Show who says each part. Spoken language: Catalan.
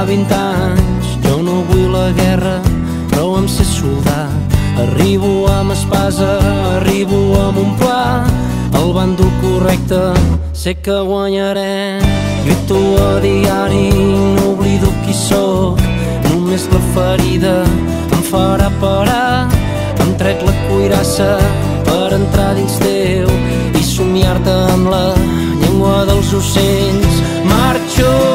Speaker 1: fa 20 anys. Jo no vull la guerra, però em sé soldar. Arribo amb espasa, arribo amb un pla, el bàndol correcte, sé que guanyarem. Lluito a diari, no oblido qui sóc, només la ferida em farà parar. Em trec la cuirassa per entrar dins teu i somiar-te amb la llengua dels ocells. Marxo